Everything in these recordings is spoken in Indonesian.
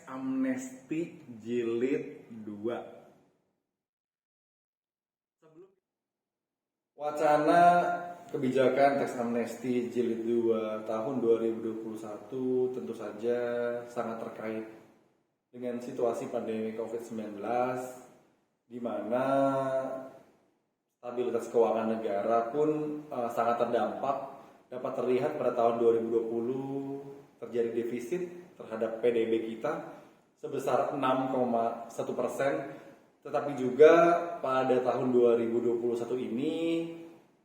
Amnesti Jilid 2. Wacana kebijakan teks amnesti Jilid 2 tahun 2021 tentu saja sangat terkait dengan situasi pandemi COVID-19, di mana stabilitas keuangan negara pun sangat terdampak. Dapat terlihat pada tahun 2020 terjadi defisit terhadap PDB kita sebesar 6,1%, tetapi juga pada tahun 2021 ini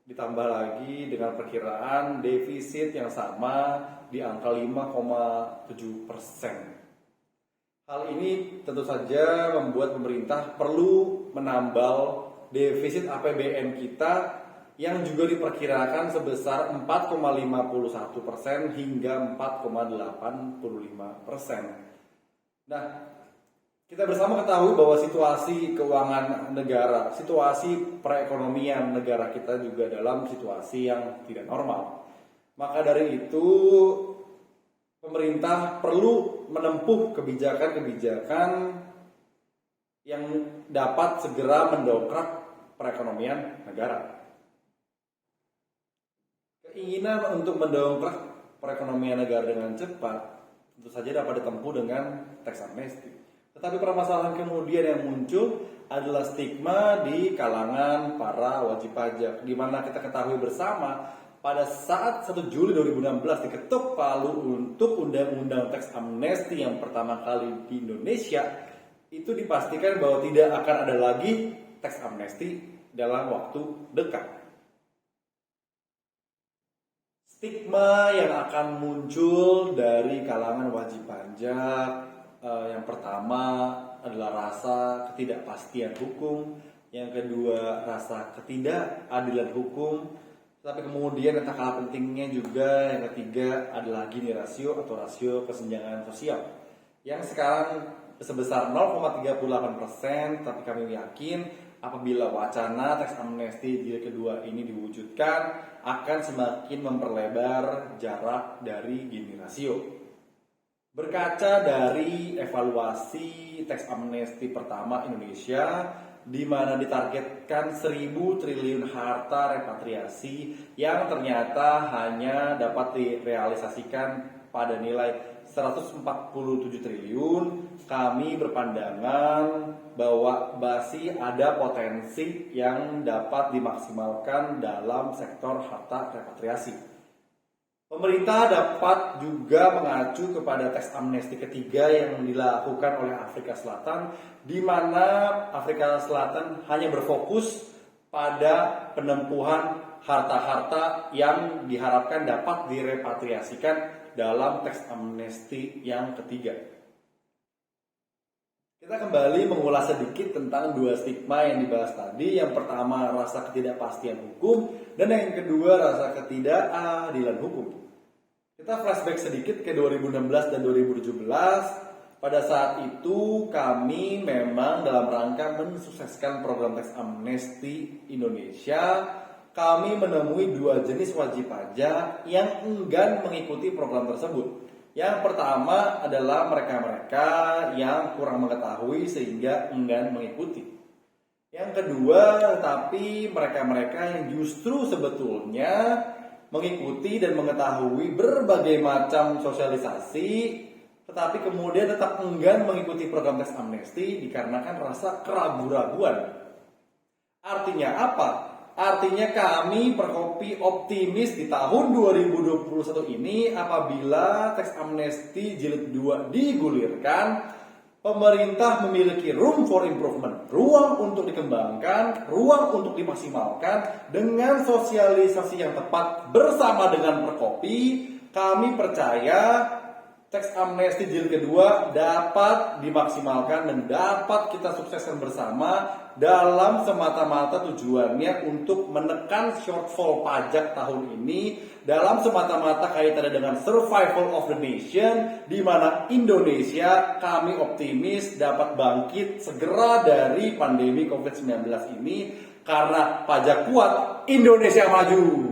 ditambah lagi dengan perkiraan defisit yang sama di angka 5,7%. Hal ini tentu saja membuat pemerintah perlu menambal defisit APBN kita yang juga diperkirakan sebesar 4,51% hingga 4,85%. Nah, kita bersama ketahui bahwa situasi keuangan negara, situasi perekonomian negara kita juga dalam situasi yang tidak normal. Maka dari itu, pemerintah perlu menempuh kebijakan-kebijakan yang dapat segera mendongkrak perekonomian negara. Keinginan untuk mendongkrak perekonomian negara dengan cepat tentu saja dapat ditempuh dengan teks amnesti. Tetapi permasalahan kemudian yang muncul adalah stigma di kalangan para wajib pajak, di mana kita ketahui bersama pada saat 1 Juli 2016 diketuk palu untuk undang-undang teks amnesti yang pertama kali di Indonesia, itu dipastikan bahwa tidak akan ada lagi teks amnesti dalam waktu dekat. Stigma yang akan muncul dari kalangan wajib pajak yang pertama adalah rasa ketidakpastian hukum, yang kedua rasa ketidakadilan hukum, tapi kemudian yang tak kalah pentingnya juga yang ketiga adalah Gini rasio atau rasio kesenjangan sosial yang sekarang sebesar 0,38%, tapi kami yakin apabila wacana teks amnesti jilid kedua ini diwujudkan akan semakin memperlebar jarak dari Gini rasio. Berkaca dari evaluasi teks amnesti pertama Indonesia, di mana ditargetkan 1.000 triliun harta repatriasi yang ternyata hanya dapat direalisasikan pada nilai 147 triliun, kami berpandangan bahwa masih ada potensi yang dapat dimaksimalkan dalam sektor harta repatriasi. Pemerintah dapat juga mengacu kepada teks amnesti ketiga yang dilakukan oleh Afrika Selatan, di mana Afrika Selatan hanya berfokus pada penempuhan harta-harta yang diharapkan dapat direpatriasikan dalam teks amnesti yang ketiga. Kita kembali mengulas sedikit tentang dua stigma yang dibahas tadi. Yang pertama rasa ketidakpastian hukum, dan yang kedua rasa ketidakadilan hukum. Kita flashback sedikit ke 2016 dan 2017. Pada saat itu kami memang dalam rangka mensukseskan program teks amnesti Indonesia, kami menemui dua jenis wajib pajak yang enggan mengikuti program tersebut. Yang pertama adalah mereka-mereka yang kurang mengetahui sehingga enggan mengikuti. Yang kedua, tapi mereka-mereka yang justru sebetulnya mengikuti dan mengetahui berbagai macam sosialisasi, tetapi kemudian tetap enggan mengikuti program teks amnesti dikarenakan rasa keraguan-raguan. Artinya apa? Artinya kami Perkopi optimis di tahun 2021 ini apabila teks amnesti jilid 2 digulirkan, pemerintah memiliki room for improvement, ruang untuk dikembangkan, ruang untuk dimaksimalkan dengan sosialisasi yang tepat bersama dengan Perkopi. Kami percaya teks amnesti jilid kedua dapat dimaksimalkan dan dapat kita sukseskan bersama dalam semata-mata tujuannya untuk menekan shortfall pajak tahun ini, dalam semata-mata kaitannya dengan survival of the nation, di mana Indonesia kami optimis dapat bangkit segera dari pandemi COVID-19 ini, karena pajak kuat Indonesia maju.